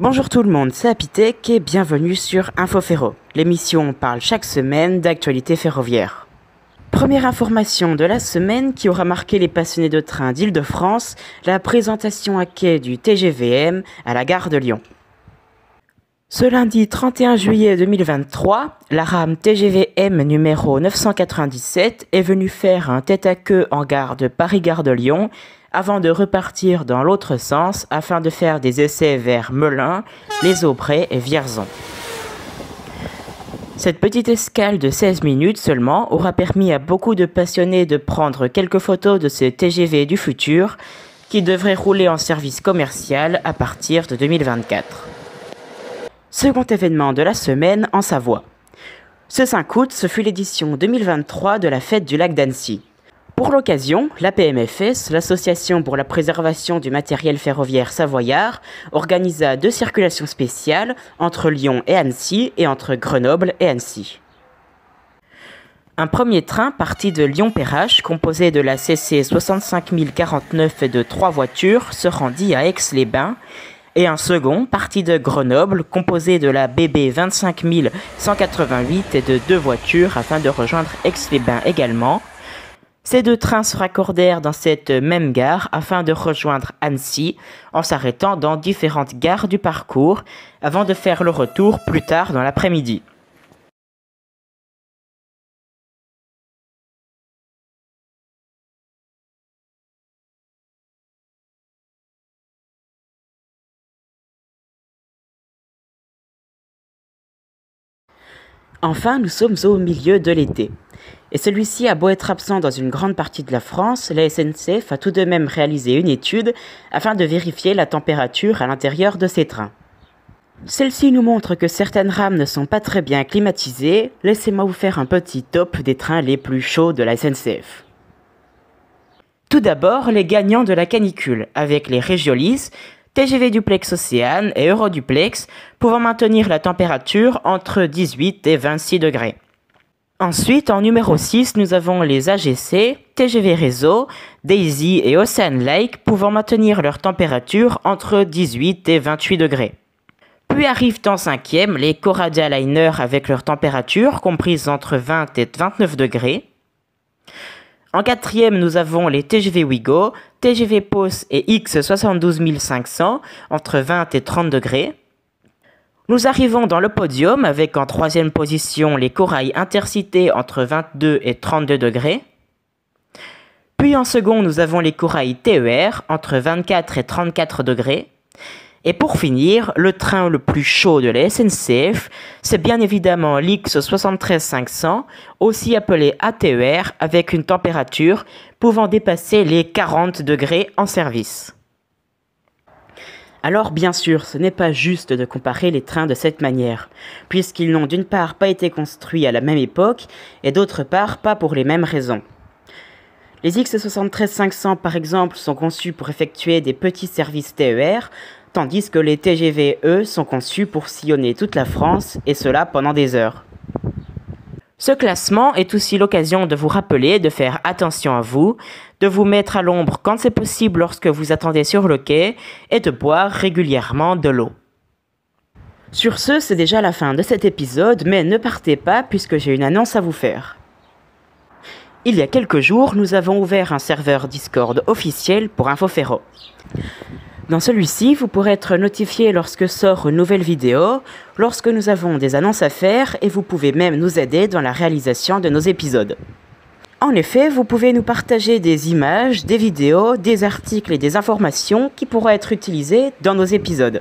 Bonjour tout le monde, c'est Apitech et bienvenue sur InfoFerro. L'émission parle chaque semaine d'actualité ferroviaire. Première information de la semaine qui aura marqué les passionnés de train d'Île-de-France, la présentation à quai du TGV-M à la gare de Lyon. Ce lundi 31 juillet 2023, la rame TGV-M numéro 997 est venue faire un tête-à-queue en gare de Paris-Gare de Lyon avant de repartir dans l'autre sens afin de faire des essais vers Melun, Les Aubrais et Vierzon. Cette petite escale de 16 minutes seulement aura permis à beaucoup de passionnés de prendre quelques photos de ce TGV du futur qui devrait rouler en service commercial à partir de 2024. Second événement de la semaine en Savoie. Ce 5 août, ce fut l'édition 2023 de la fête du lac d'Annecy. Pour l'occasion, l'APMFS, l'Association pour la préservation du matériel ferroviaire savoyard, organisa 2 circulations spéciales entre Lyon et Annecy et entre Grenoble et Annecy. Un premier train parti de Lyon-Perrache, composé de la CC 65049 et de 3 voitures, se rendit à Aix-les-Bains, et un second parti de Grenoble, composé de la BB 25188 et de 2 voitures afin de rejoindre Aix-les-Bains également. Ces 2 trains se raccordèrent dans cette même gare afin de rejoindre Annecy en s'arrêtant dans différentes gares du parcours avant de faire le retour plus tard dans l'après-midi. Enfin, nous sommes au milieu de l'été. Et celui-ci a beau être absent dans une grande partie de la France, la SNCF a tout de même réalisé une étude afin de vérifier la température à l'intérieur de ces trains. Celle-ci nous montre que certaines rames ne sont pas très bien climatisées. Laissez-moi vous faire un petit top des trains les plus chauds de la SNCF. Tout d'abord, les gagnants de la canicule, avec les Regiolis, TGV Duplex Océane et Euroduplex pouvant maintenir la température entre 18 et 26 degrés. Ensuite, en numéro 6, nous avons les AGC, TGV Réseau, Daisy et Ocean Lake pouvant maintenir leur température entre 18 et 28 degrés. Puis arrivent en 5e les Coradia Liner avec leur température comprise entre 20 et 29 degrés. En 4e, nous avons les TGV Ouigo, TGV POS et X 72500 entre 20 et 30 degrés. Nous arrivons dans le podium avec en 3e position les Corail Intercité entre 22 et 32 degrés. Puis en second, nous avons les Corail TER entre 24 et 34 degrés. Et pour finir, le train le plus chaud de la SNCF, c'est bien évidemment l'X 73500, aussi appelé ATER, avec une température pouvant dépasser les 40 degrés en service. Alors bien sûr, ce n'est pas juste de comparer les trains de cette manière, puisqu'ils n'ont d'une part pas été construits à la même époque, et d'autre part pas pour les mêmes raisons. Les X 73500 par exemple sont conçus pour effectuer des petits services TER, tandis que les TGV, eux, sont conçus pour sillonner toute la France, et cela pendant des heures. Ce classement est aussi l'occasion de vous rappeler de faire attention à vous, de vous mettre à l'ombre quand c'est possible lorsque vous attendez sur le quai, et de boire régulièrement de l'eau. Sur ce, c'est déjà la fin de cet épisode, mais ne partez pas puisque j'ai une annonce à vous faire. Il y a quelques jours, nous avons ouvert un serveur Discord officiel pour InfoFerro. Dans celui-ci, vous pourrez être notifié lorsque sort une nouvelle vidéo, lorsque nous avons des annonces à faire et vous pouvez même nous aider dans la réalisation de nos épisodes. En effet, vous pouvez nous partager des images, des vidéos, des articles et des informations qui pourraient être utilisées dans nos épisodes.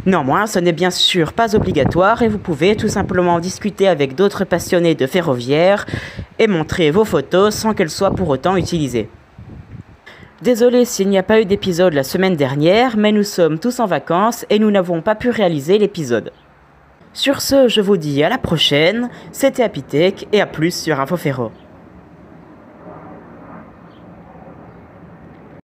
Néanmoins, ce n'est bien sûr pas obligatoire et vous pouvez tout simplement discuter avec d'autres passionnés de ferroviaire et montrer vos photos sans qu'elles soient pour autant utilisées. Désolé s'il n'y a pas eu d'épisode la semaine dernière, mais nous sommes tous en vacances et nous n'avons pas pu réaliser l'épisode. Sur ce, je vous dis à la prochaine, c'était Apitech et à plus sur InfoFerro.